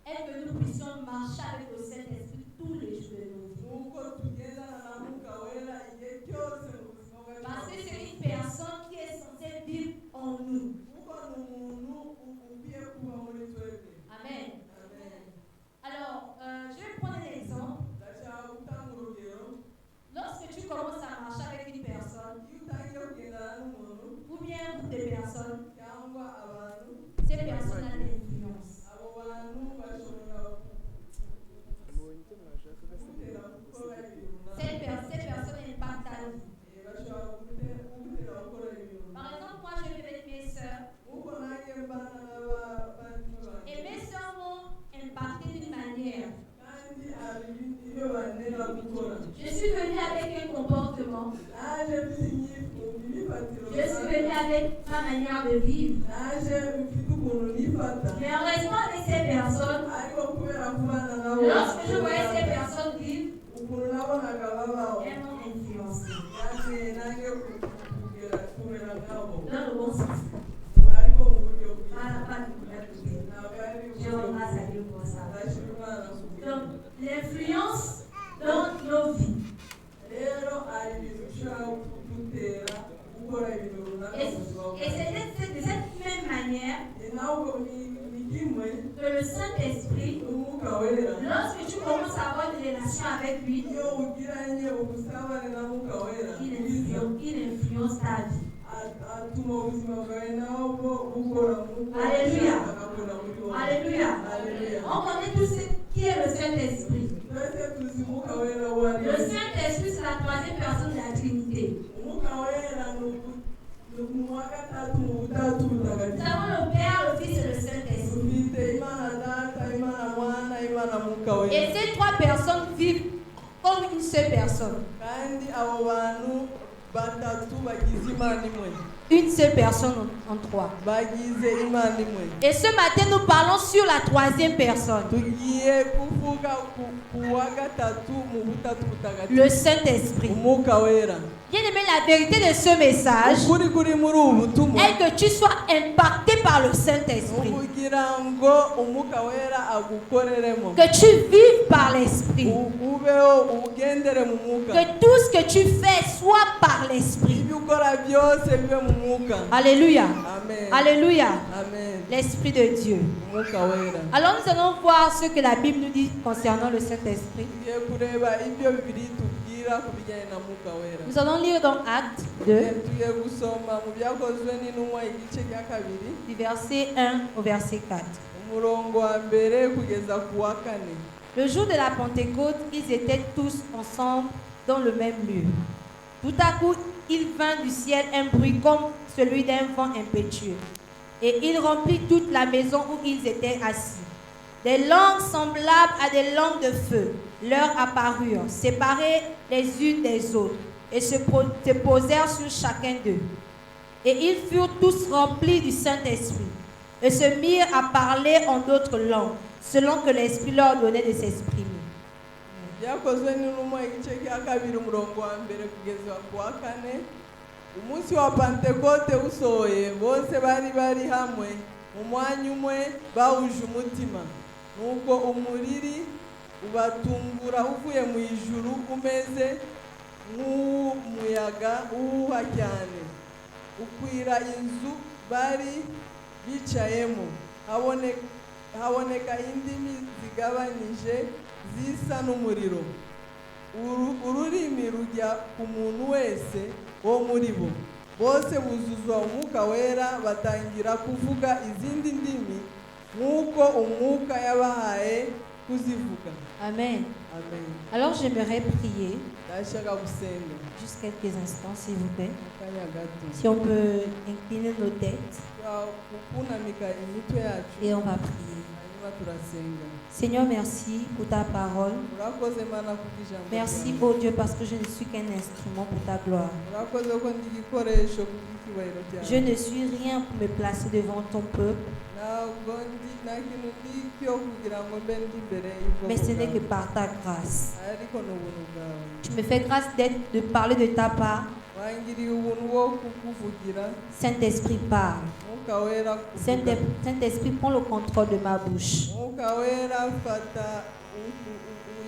Et que nous puissions marcher avec le Saint-Esprit tous les jours de nos vies. Parce que c'est une personne qui est censée vivre en nous. Amen. Alors, je vais prendre un exemple. Lorsque tu commences à marcher avec une personne, ou bien un groupe de personnes, ces personnes ont l'influence. Cette personne impacte ta vie. Par exemple, moi je vais avec mes soeurs. Et mes soeurs m'ont impacté d'une manière. Je suis venue avec un comportement. Je suis venue avec ma manière de vivre. Mais heureusement avec ces personnes, lorsque je voyais ces personnes vivre, elles m'ont influencé. Dans le bon sens. Donc, l'influence dans nos vies. Et c'est de cette même manière que le Saint-Esprit, lorsque tu commences à avoir une relation avec lui, il influence ta vie. Alléluia. Alléluia. On connaît tous qui est le Saint-Esprit. Le Saint-Esprit, c'est la troisième personne de la Trinité. Nous avons le Père, le Fils et le Saint-Esprit. Et ces trois personnes vivent comme une seule personne. Une seule personne en trois. Et ce matin, nous parlons sur la troisième personne. Le Saint-Esprit. Bien aimé, la vérité de ce message est que tu sois impacté par le Saint-Esprit. Que tu vives par l'Esprit. Que tout ce que tu fais soit par l'Esprit. Alléluia. Amen. Alléluia. Amen. L'Esprit de Dieu. Alors nous allons voir ce que la Bible nous dit concernant le Saint-Esprit. Nous allons lire dans Actes 2, du verset 1 au verset 4. Le jour de la Pentecôte, ils étaient tous ensemble dans le même lieu. Tout à coup, il vint du ciel un bruit comme celui d'un vent impétueux. Et il remplit toute la maison où ils étaient assis. Des langues semblables à des langues de feu leur apparurent, séparées les unes des autres, et se posèrent sur chacun d'eux. Et ils furent tous remplis du Saint-Esprit, et se mirent à parler en d'autres langues, selon que l'Esprit leur donnait de s'exprimer. Umunsi wa Pentekote usohoye bose bari hamwe mu mwanya umwe bahuje umutima nuko umuriri ubatungura uvuye mu ijuru umeze nk'umuyaga uhuha cyane ukwira inzu bari bicayemo haboneka indimi zigabanije zisa n'umuriro ururimi rujya ku muntu wese wo muri bo bose buzuzwa umwuka wera batangira kuvuga izindi ndimi nk'uko umwuka yabahaye kuzivuga. Amen. Amen. Alors j'aimerais prier Ndashaka gusenga juste quelques instants s'il vous plaît. akanya gato Si on peut incliner nos têtes kunamika imitwe yacu et on va prier. hanyuma turasenga. Seigneur, merci pour ta parole. Urakoze Mana kubw'ijambo Merci, ryawe. oh Dieu, parce que je ne suis qu'un instrument pour ta gloire. Urakoze ko ndi igikoresho kubw'icyubahiro cyawe. Je ne suis rien pour me placer devant ton peuple, Ntabwo nta kintu ndi cyo kugira ngo mbe ndi imbere y'ubwoko mais ce n'est que bwawe. par ta grâce. Ariko ni ubuntu bwawe. Tu me fais grâce de parler de ta part. Wangiriye ubuntu bwo kukuvugira. Saint-Esprit, parle. Mwuka Mwuka wera kuvuga. Saint-Esprit, prends le contrôle de ma bouche. Mwuka wera fata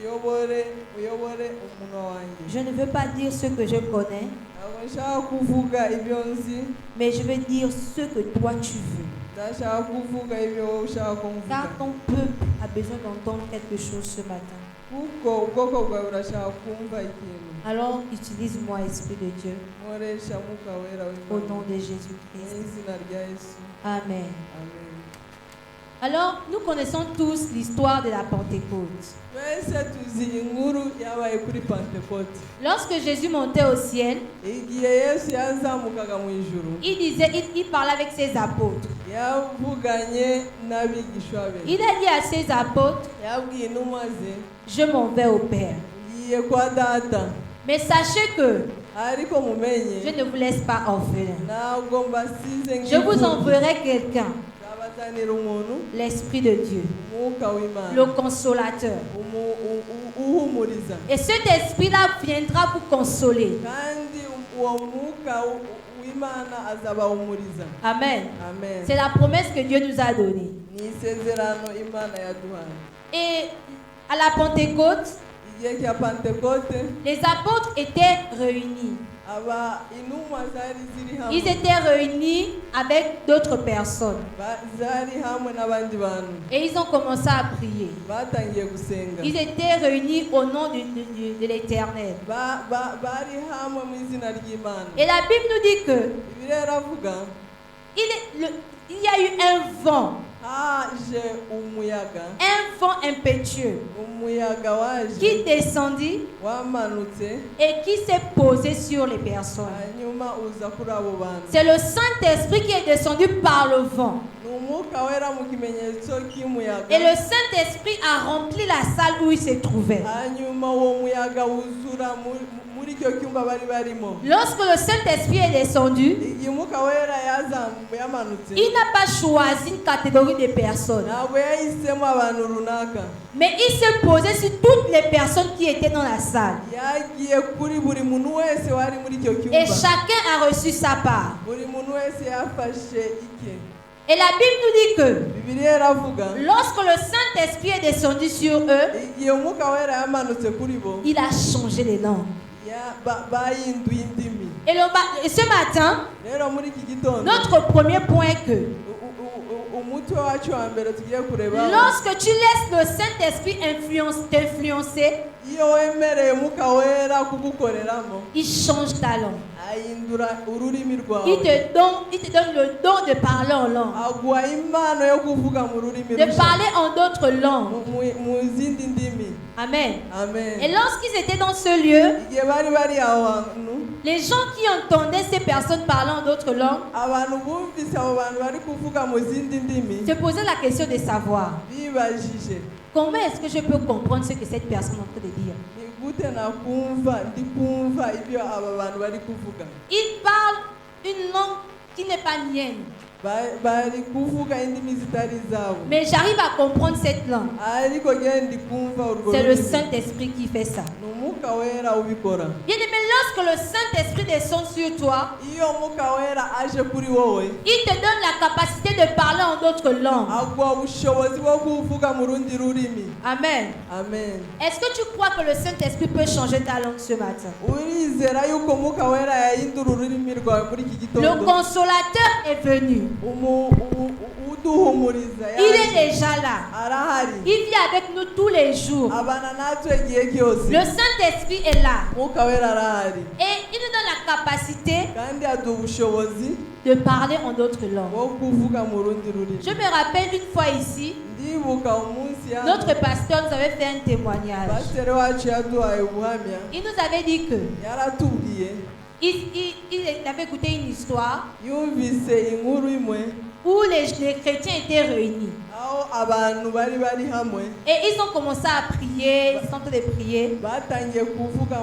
uyobore umunwa wanjye. Je ne veux pas dire ce que je connais, Ntabwo nshaka kuvuga ibyo nzi, mais je veux dire ce que toi tu veux. ndashaka kuvuga ibyo wowe ushaka ko mvuga. Car ton peuple a besoin d'entendre quelque chose ce matin. Kuko ubwoko bwawe burashaka kumva ikintu. Alors utilise-moi, Esprit de Dieu, Nkoresha Mwuka wera au w'Imana. nom de Mu Jésus-Christ. izina rya Yesu. Amen. Amen. Alors, nous connaissons tous l'histoire de la Pentecôte. Twese tuzi inkuru yabaye kuri Pentecote. Lorsque Jésus montait au ciel, Igihe Yesu yazamukaga mu ijuru, il parlait avec ses apôtres. yavuganye n'abigishwa be. Il a dit à ses apôtres, Yabwiye intumwa ze, je m'en vais au Père. ngiye kwa data. Mais sachez que Ariko mumenye, je ne vous laisse pas orphelins. ntabwo mbasize Je vous nk'imfubyi. enverrai quelqu'un, Nzabazanira umuntu, l'Esprit de Dieu, Mwuka w'Imana, le Consolateur. uhumuriza. Et cet esprit-là viendra vous consoler. Kandi uwo Mwuka w'Imana azabahumuriza. Amen. Amen. C'est la promesse que Dieu nous a donnée. Ni isezerano Imana yaduhaye. Et à la Pentecôte, Igihe cya Pentecote, les apôtres étaient réunis. intumwa zari ziri hamwe. Ils étaient réunis avec d'autres personnes. Zari hamwe n'abandi bantu. Et ils ont commencé à prier. Batangiye gusenga. Ils étaient réunis au nom de l'Éternel. Bari hamwe mu izina ry'Imana. Et la Bible nous dit que Bibiliya iravuga, il y a eu un vent umuyaga. Un vent impétueux Umuyaga waje. qui descendit Wamanutse. et qui s'est posé sur les personnes. Hanyuma uza kuri abo bantu. C'est le Saint-Esprit qui est descendu par le vent. Ni umwuka wera mu kimenyetso cy'umuyaga. Et le Saint-Esprit a rempli la salle où il se trouvait. Hanyuma uwo muyaga wuzura muri icyo cyumba bari barimo. Lorsque le Saint-Esprit est descendu, Igihe umwuka wera yamanutse, il n'a pas choisi une catégorie de personnes, ntabwo yahisemo abantu runaka. mais il s'est posé sur toutes les personnes qui étaient dans la salle. Yagiye kuri buri muntu wese wari muri icyo Et cyumba. chacun a reçu sa part. Buri muntu wese yafashe ike. Et la Bible nous dit que Bibiliya iravuga, lorsque le Saint-Esprit est descendu sur eux, igihe umwuka wera yamanutse kuri bo, il a changé les langues. bahinduye indimi. Et ce matin, Rero muri iki gitondo, notre premier point est que umutwe wacu wa mbere tugiye kureba, lorsque tu laisses le Saint-Esprit t'influencer, iyo wemereye umwuka wera kugukoreramo, il change ta langue. ahindura ururimi rwawe. Il te donne le don de parler en langue, aguha impano yo kuvuga mu rurimi de parler en d'autres langues. mu zindi ndimi. Amen. Amen. Et lorsqu'ils étaient dans ce lieu, Igihe bari aho hantu, les gens qui entendaient ces personnes parler en d'autres langues abantu bumvise abo bantu bari kuvuga mu zindi ndimi, se posaient la question de savoir bibajije, comment est-ce que je peux comprendre ce que cette personne est en train de dire. ni gute ndi kumva ibyo aba bantu bari kuvuga. Ils parlent une langue qui n'est pas mienne, Bari kuvuga indimi zitari zabo, mais j'arrive à comprendre cette langue. ariko nge ndi kumva urwo C'est le rurimi. Saint-Esprit qui fait ça. Ni umwuka wera ubikora. Bien aimé, lorsque le Saint-Esprit descend sur toi, Iyo umwuka wera aje kuri wowe, il te donne la capacité de parler en d'autres langues. aguha ubushobozi bwo kuvuga mu rundi rurimi. Amen. Amen. Est-ce que tu crois que le Saint-Esprit peut changer ta langue ce matin? Urizera yuko umwuka wera yahindura ururimi rwawe muri iki Le gitondo? Consolateur est venu. Uduhumuriza Il est déjà là. arahari, Il vit avec nous tous les jours. abana natwe igihe cyose. Le Saint-Esprit est là. Umwuka wera arahari, Et il nous donne la capacité kandi aduha ubushobozi de parler en d'autres langues. bwo kuvuga mu rundi rurimi. Je me rappelle une fois ici, Ndibuka umunsi notre pasteur nous avait fait un témoignage. pasiteri wacu yaduhaye ubuhamya, Il nous avait dit que yaratubwiye il avait écouté une histoire yumvise inkuru imwe où les chrétiens étaient réunis. aho abantu bari hamwe, Et ils ont commencé à prier, ils sont en train de prier. batangiye kuvuga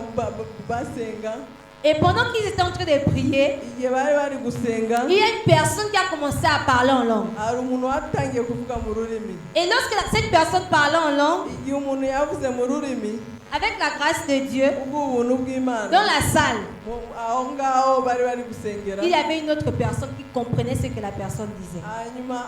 basenga. Et pendant qu'ils étaient en train de prier, Igihe bari gusenga, il y a une personne qui a commencé à parler en langue. hari umuntu watangiye kuvuga mu rurimi. Et lorsque cette personne parlait en langue, Igihe umuntu yavuze mu rurimi, Avec la grâce de Dieu, kubw'ubuntu bw'Imana dans la salle, aho ngaho bari bari gusengera il y avait une autre personne qui comprenait ce que la personne disait. hanyuma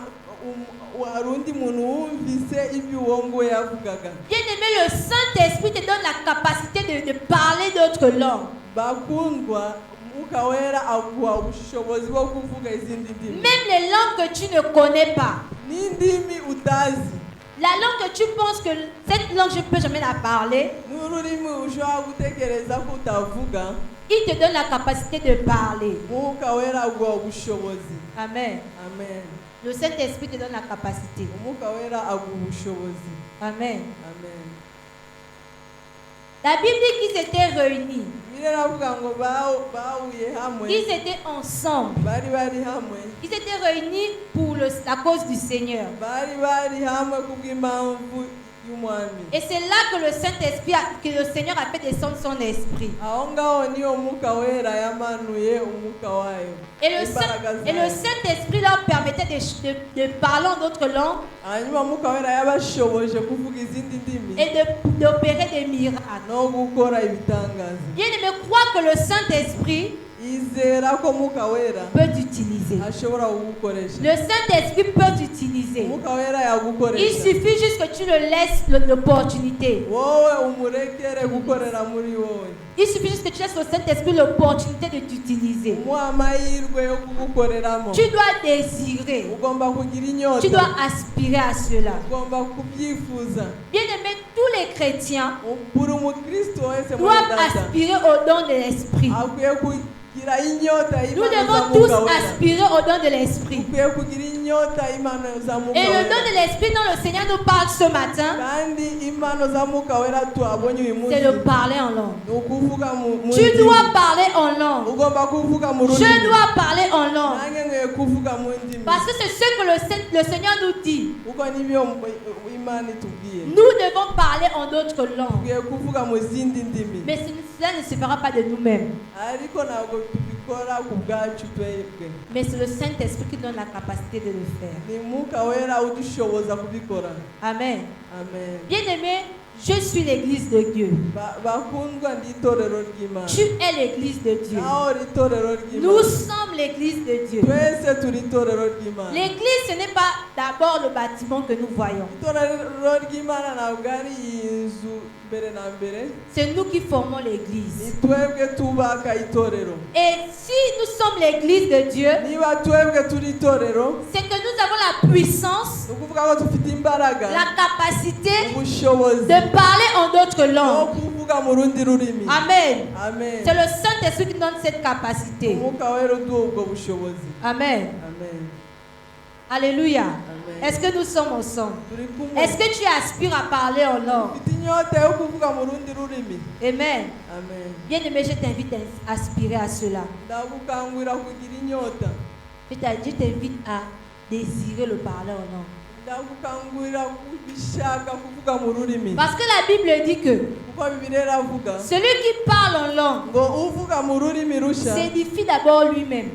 hari undi muntu wumvise ibyo uwo nguwo yavugaga. Bien-aimé, le Saint-Esprit te donne la capacité de parler d'autres langues. Bakundwa, Mwuka Wera aguha ubushobozi bwo kuvuga izindi ndimi. Même les langues que tu ne connais pas. N'indimi utazi. La langue que tu penses que cette langue je ne peux jamais la parler. N'ururimi ushobora gutekereza ko utavuga. Il te donne la capacité de parler. Mwuka Wera aguha ubushobozi. Amen. Amen. Le Saint-Esprit te donne la capacité. Mwuka Wera aguha ubushobozi. Amen. Amen. La Bible dit qu'ils étaient réunis. Ils étaient ensemble. Ils étaient réunis pour la cause du Seigneur. Et c'est là que le Saint-Esprit, que le Seigneur a fait descendre son esprit. Et le Saint-Esprit leur permettait de parler en d'autres langues et d'opérer des miracles. Bien aimé, crois que le Saint-Esprit peut t'utiliser. Le Saint-Esprit peut t'utiliser. Il suffit juste que tu le laisses l'opportunité. Il suffit juste que tu laisses au Saint-Esprit l'opportunité de t'utiliser. Tu dois désirer. Tu dois aspirer à cela. Bien aimé, tous les chrétiens doivent aspirer au don de l'Esprit. Nous devons tous aspirer au don de l'Esprit. Et le don de l'Esprit dont le Seigneur nous parle ce matin, c'est de parler en langue. Tu dois parler en langue. Je dois parler en langue. Parce que c'est ce que le Seigneur nous dit. Nous devons parler en d'autres langues. Mais cela ne se fera pas de nous-mêmes. Mais c'est le Saint-Esprit qui donne la capacité de le faire. Amen. Bien-aimé, je suis l'église de Dieu. Tu es l'église de Dieu. Nous sommes l'église de Dieu. L'église, ce n'est pas d'abord le bâtiment que nous voyons. C'est nous qui formons l'église. Et si nous sommes l'église de Dieu, c'est que nous avons la puissance, la capacité de parler en d'autres langues. Amen. C'est le Saint-Esprit qui donne cette capacité. Amen. Alléluia. Est-ce que nous sommes ensemble? Est-ce que tu aspires à parler en langue? Amen. Bien aimé, je t'invite à aspirer à cela. Je t'invite à désirer le parler en langue. Parce que la Bible dit que celui qui parle en langue s'édifie d'abord lui-même.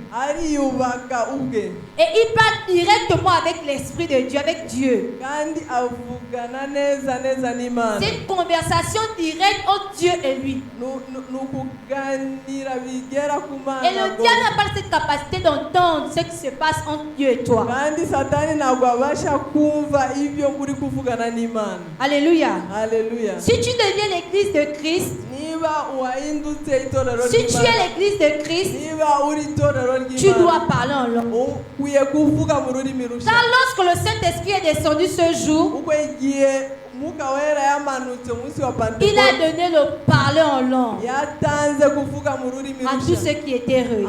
Et il parle directement avec l'Esprit de Dieu, avec Dieu. C'est une conversation directe entre Dieu et lui. Et le diable n'a pas cette capacité d'entendre ce qui se passe entre Dieu et toi. Alléluia. Si tu deviens l'église de Christ, si tu es l'église de Christ, tu dois parler en langue. Car lorsque le Saint-Esprit est descendu ce jour, il a donné le parler en langue à tous ceux qui étaient réunis.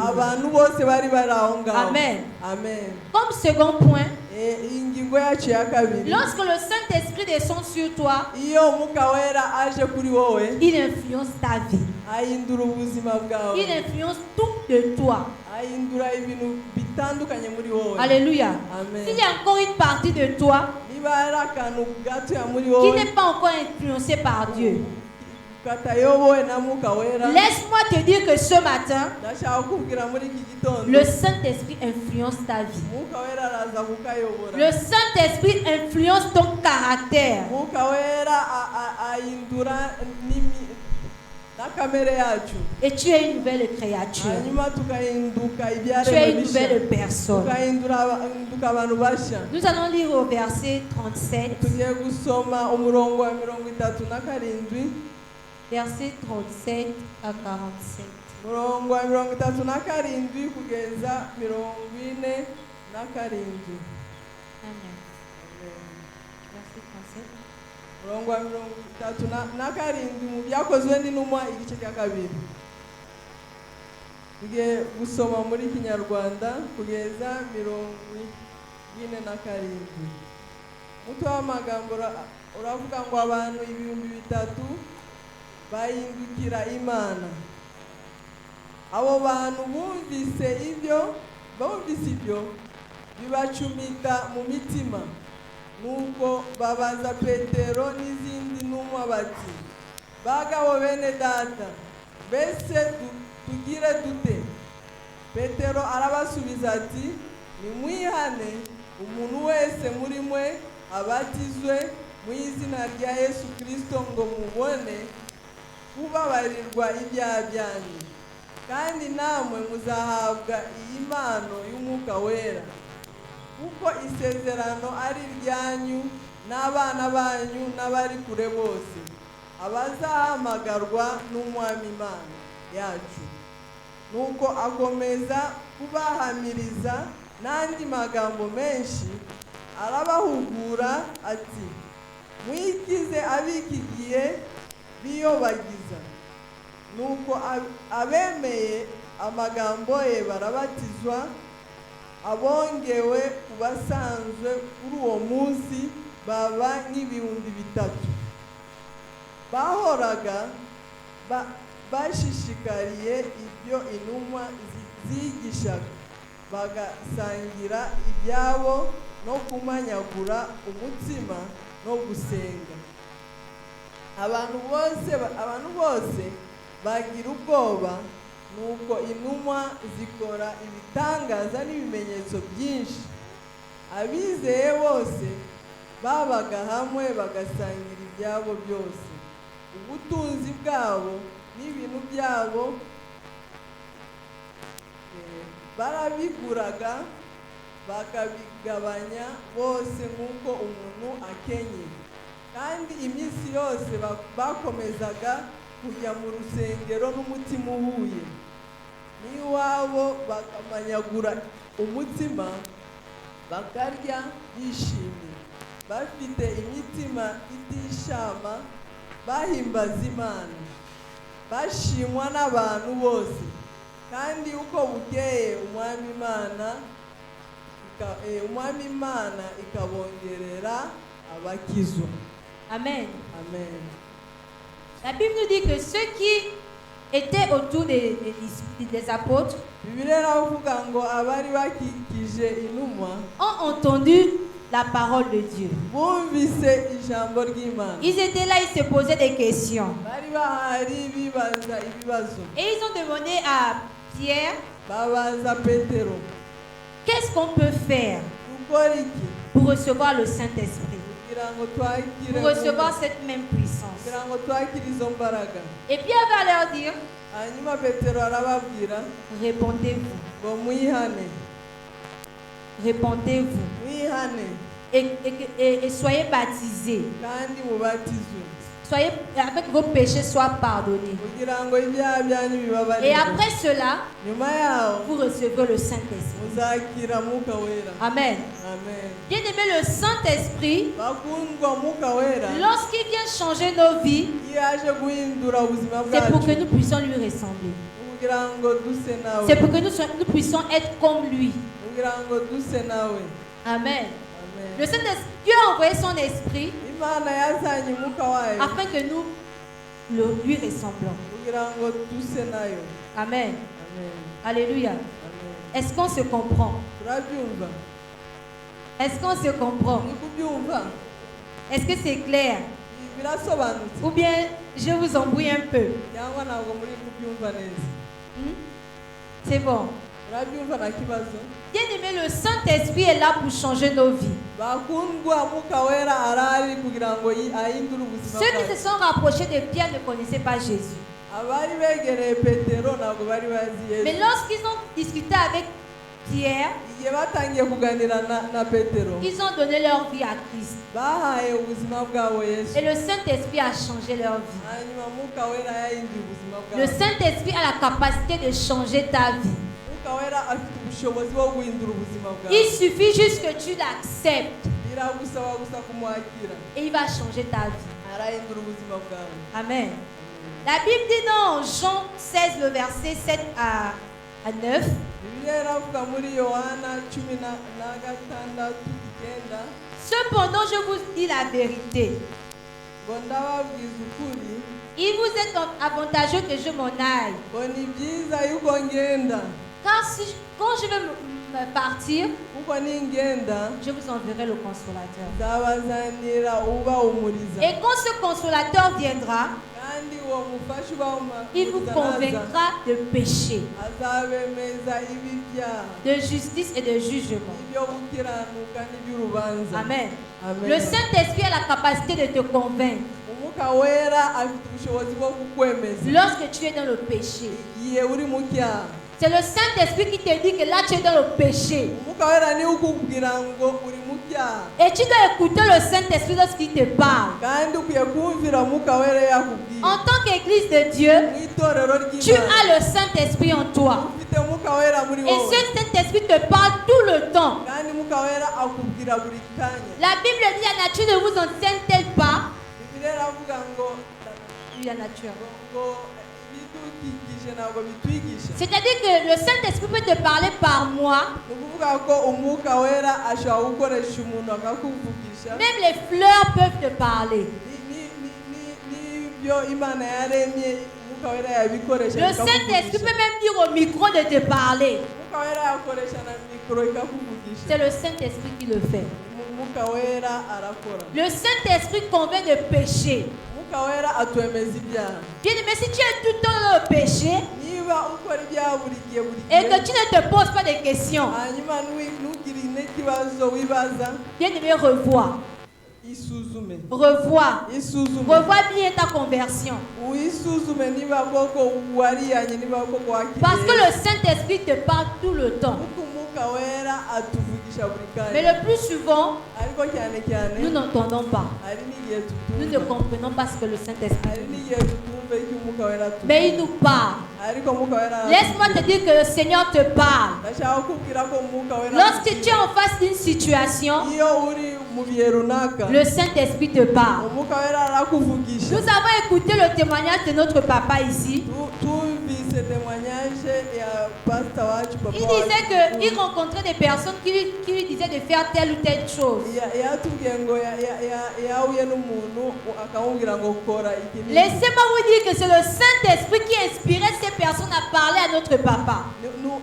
Amen. Comme second point, lorsque le Saint-Esprit descend sur toi, il influence ta vie. Il influence tout de toi. Alléluia. S'il y a encore une partie de toi qui n'est pas encore influencée par Dieu, ukatayobowe na Mwuka Wera. Laisse-moi te dire que ce matin, Ndashaka kukubwira muri iki gitondo le Saint-Esprit influence ta vie. Mwuka Wera araza kukayobora. Le Saint-Esprit influence ton caractère. Mwuka Wera ahindura na kamere yacu. Et tu es une nouvelle créature. Hanyuma tukahinduka Tu es ibyaremwe une nouvelle personne. tukahinduka abantu bashya. Nous allons lire au verset 37. Tugiye gusoma umurongo wa 37. Verset 37 à 47. Umurongo wa 37 kugeza 47. Amen. Verset 37. Umurongo wa 37 mu byakozwe n'intumwa igice cya 2. Tugiye gusoma muri Kinyarwanda kugeza 47. Umutwe w'amagambo uravuga ngo abantu 3,000 bahindukira Imana. Abo bantu bumvise ibyo bibacumita mu mitima, nuko babaza Petero n'izindi ntumwa bati, bagabo bene data, mbese tugire dute? Petero arabasubiza ati, nimwihane umuntu wese muri mwe abatizwe mu izina rya Yesu Kristo ngo mubone kubabarirwa ibyaha byanyu, kandi namwe muzahabwa iyi mpano y'Umwuka Wera, kuko isezerano ari ryanyu n'abana banyu n'abari kure bose, abazahamagarwa n'Umwami Imana yacu. Nuko akomeza kubahamiriza n'andi magambo menshi, arabahugura ati, mwikize ab'iki gihe biyobagiza. Nuko abemeye amagambo ye barabatizwa, abongewe ku basanzwe kuri uwo munsi baba n'3,000. Bahoraga bashishikariye ibyo intumwa zigishaga, bagasangira ibyabo no kumanyagura umutsima no gusenga. Abantu bose bagira ubwoba, nuko intumwa zikora ibitangaza n'ibimenyetso byinshi. Abizeye bose babaga hamwe bagasangira ibyabo byose, ubutunzi bwabo n'ibintu byabo barabiguraga bakabigabanya bose nk'uko umuntu akenye. Kandi iminsi yose bakomezaga kujya mu rusengero n'umutima uhuye, n'iwabo bakamanyagura umutima bakarya bishimye, bafite imitima itishama, bahimbaza Imana, bashimwa n'abantu bose. Kandi uko bukeye Umwami Imana ikabongerera abakizwa. Amen. Amen. La Bible nous dit que ceux qui étaient autour des apôtres ont entendu la parole de Dieu. Ils étaient là, ils se posaient des questions. Et ils ont demandé à Pierre, qu'est-ce qu'on peut faire pour recevoir le Saint-Esprit, pour recevoir cette même puissance? Et Pierre va leur dire, répondez-vous. Répondez-vous. Et soyez baptisés. Soyez, avec vos péchés soient pardonnés. Et après cela, vous recevrez le Saint-Esprit. Amen. Bien aimé, le Saint-Esprit, lorsqu'il vient changer nos vies, c'est pour que nous puissions lui ressembler. C'est pour que nous puissions être comme lui. Amen. Le Saint-Esprit, Dieu a envoyé son esprit afin que nous lui ressemblons. Amen. Alléluia. Est-ce qu'on se comprend? Est-ce qu'on se comprend? Est-ce que c'est clair? Ou bien je vous embrouille un peu. cyangwa ntabwo muri kubyumva neza? C'est bon. Urabyumva nta kibazo? Bien-aimé, le Saint-Esprit est là pour changer nos vies. Bakundwa, Mwuka Wera arahari kugira ngo ahindure ubuzima Ceux qui bwacu. se sont rapprochés de Pierre ne connaissaient pas Jésus. Abari begereye Petero ntabwo bari bazi Mais Yesu. lorsqu'ils ont discuté avec Pierre, Igihe batangiye kuganira na Petero, ils ont donné leur vie à Christ. bahaye ubuzima bwabo Yesu. Et le Saint-Esprit a changé leur vie. Hanyuma Mwuka Wera yahinduye ubuzima Le bwabo. Saint-Esprit a la capacité de changer ta vie. Mwuka Wera afite ubushobozi bwo guhindura ubuzima bwawe. Il suffit juste que tu l'acceptes Biragusaba gusa kumwakira, et il va changer ta vie. arahindura ubuzima bwawe. Amen. La Bible dit dans Jean 16, le verset 7 à 9, Bibiliya iravuga muri Yohana 16:9, cependant je vous dis la vérité. ngo ndababwiza ukuri, Il vous est avantageux que je m'en aille. ngo ni byiza yuko ngenda, Car quand je vais me partir, kuko ningenda je vous enverrai le consolateur. nzabazanira ubahumuriza, Et quand ce consolateur viendra, kandi uwo mufasha il vous ubahumuriza convaincra de péché, azabemeza ibibyaha, de justice et de jugement. ibyo gukiranuka n'iby'urubanza. Amen. Amen. Le Saint-Esprit a la capacité de te convaincre Umwuka Wera afite ubushobozi bwo kukwemeza lorsque tu es dans le péché. igihe uri mu cyaha. C'est le Saint-Esprit qui te dit que là tu es dans le péché. Umwuka Wera niwe ukubwira ngo uri mu cyaha, Et tu dois écouter le Saint-Esprit lorsqu'il te parle. kandi ukwiye kumvira Umwuka Wera yakubwiye. En tant qu'Église de Dieu, Mu itorero tu ry'Imana as le Saint-Esprit en toi. ufite Umwuka Wera muri Et wowe, ce Saint-Esprit te parle tout le temps. kandi Umwuka Wera akubwira buri kanya. La Bible dit la nature ne vous enseigne-t-elle pas? Bibiliya iravuga ngo Oui, la nature. ibidukikije ntabwo bitwigisha. C'est-à-dire que le Saint-Esprit peut te parler par moi. Ni ukuvuga ko Umwuka Wera ashobora gukoresha umuntu akakuvugisha. Même les fleurs peuvent te parler. N'ibyo Imana yaremye Umwuka Wera yabikoresha Le Saint-Esprit peut même dire au micro de te parler. Umwuka Wera yakoresha na mikoro ikakuvugisha. C'est le Saint-Esprit qui le fait. Umwuka Wera arakora. Le Saint-Esprit convainc de péché. Umwuka Wera atwemeza ibyaha. Bien, mais si tu es tout le temps dans le péché Niba ukora ibyaha buri gihe et que tu ne te poses pas de questions, hanyuma ntugire n'ikibazo wibaza, bien aimé, revois. isuzume. Revois. Isuzume. Revois bien ta conversion. Uyisuzume niba koko wariyanye, niba koko wakiriye. Parce que le Saint-Esprit te parle tout le temps. Kuko Umwuka Wera atuvugisha buri Mais kanya. le plus souvent, Ariko cyane cyane nous n'entendons pas. hari n'igihe Nous ne tutumva. comprenons pas ce que le Saint-Esprit Hari dit. n'igihe tutumva icyo Umwuka Wera atuvuga. Mais il nous parle. Ariko Umwuka Wera Laisse-moi te dire que le Seigneur te parle. ndashaka kukubwira ko Umwuka Wera Lorsque tu es en face d'une situation, iyo uri mu bihe runaka, le Saint-Esprit te parle. Umwuka Wera arakuvugisha. Nous avons écouté le témoignage de notre papa ici. Tumvise témoignage ya pastor wacu, papa Il disait qu'il rencontrait des personnes qui lui disaient de faire telle ou telle chose. yatubwiye ngo yahuye n'umuntu akamubwira ngo kora iki n'iki. Laissez-moi vous dire que c'est le Saint-Esprit qui inspirait ces personnes à parler à notre papa.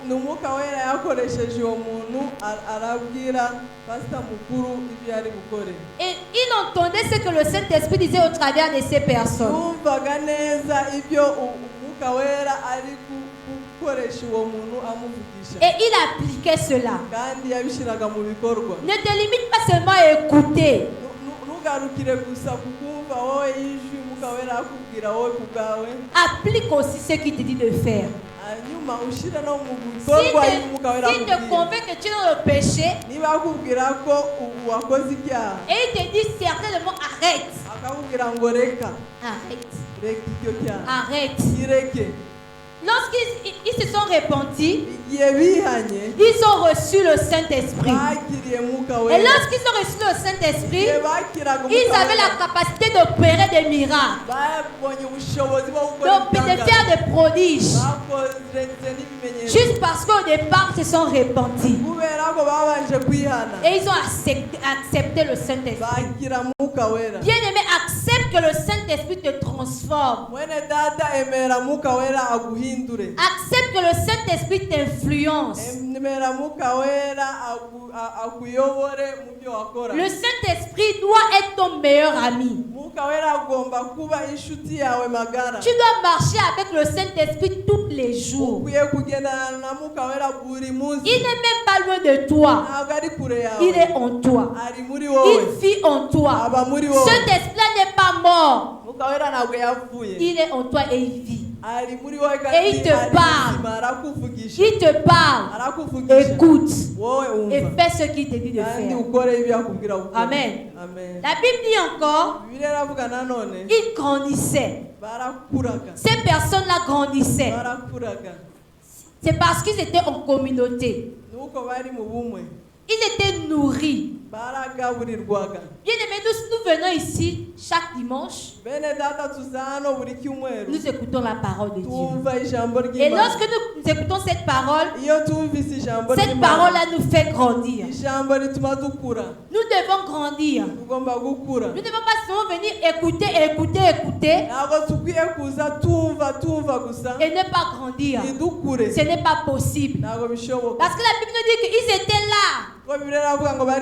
Ni Umwuka Wera yakoresheje uwo muntu arabwira pastor mukuru ibyo yari bukore. Et il entendait ce que le Saint-Esprit disait au travers de ces personnes. Yumvaga neza ibyo Umwuka Wera ari gukoresha uwo muntu amuvugisha, Et il appliquait cela. kandi yabishyiraga mu bikorwa. Ne te limite pas seulement à écouter. Ntugarukire gusa kukumva wowe ijwi Umwuka Wera akubwira wowe ku bwawe, Applique aussi ce qu'il te dit de faire. hanyuma ushyira no mu S'il bikorwa Umwuka Wera te akubwira. convainc que tu es dans le péché Niba akubwira ko wakoze ibyaha, et il te dit certainement arrête. akakubwira ngo reka Arrête. icyo cyaha, Arrête. kireke. Lorsqu'ils se sont repentis, Igihe bihanye, ils ont reçu le Saint-Esprit. bakiriye Umwuka Et Wera. lorsqu'ils ont reçu le Saint-Esprit, Igihe bakiraga ils Umwuka avaient Wera, la capacité d'opérer des miracles, babonye ubushobozi bwo gukora de faire des prodiges. bakoze n'ibimenyetso, Juste parce qu'au départ, ils se sont repentis. kubera ko babanje kwihana, Et ils ont accepté le Saint-Esprit. bakira Umwuka Wera. Bien-aimé, accepte que le Saint-Esprit te transforme. transforme. mwene data emera mwuka wera aguhindure. Accepte que le Saint-Esprit t'influence. Emera mwuka wera akuyobore mu byo wakora. Le Saint-Esprit doit être ton meilleur ami. Mwuka wera agomba kuba inshuti yawe magara. Tu dois marcher avec le Saint-Esprit tous les jours. Ukwiye kugendana na mwuka wera buri munsi. Il n'est même pas loin de toi. Ntabwo ari kure yawe. Il est en toi. Ari muri wowe. Il vit en toi. Aba muri wowe. Cet esprit n'est pas mort. Mwuka wera ntabwo yapfuye. Il est en toi et il vit. Ari muri wowe kandi Et il te parle. arakuvugisha. Il te parle. Arakuvugisha. Écoute. Wowe Et umva. fais ce qu'il te dit de Kandi faire. ukore ibyo akubwira gukora. Amen. Amen. La Bible dit encore, Bibiliya iravuga nanone ils grandissaient. barakuraga. Ces personnes-là grandissaient. Barakuraga. C'est parce qu'ils étaient en communauté. Nuko bari mu bumwe. Ils étaient nourris. Baragaburirwaga. Bien aimés, nous venons ici chaque dimanche. Bene data tuza hano buri cyumweru. Nous écoutons la parole de Dieu. Tumva ijambo Et ry'Imana. lorsque nous écoutons cette parole, Iyo tumvise ijambo cette ry'Imana, parole-là nous fait grandir. ijambo rituma dukura. Nous devons grandir. Tugomba gukura. Nous ne devons pas seulement venir écouter Ntabwo tukwiye kuza tumva gusa. et ne pas grandir. Ntidukure. Ce n'est pas possible. Ntabwo bishoboka. Parce que la Bible nous dit qu'ils étaient là. Kuko Bibiliya iravuga ngo bari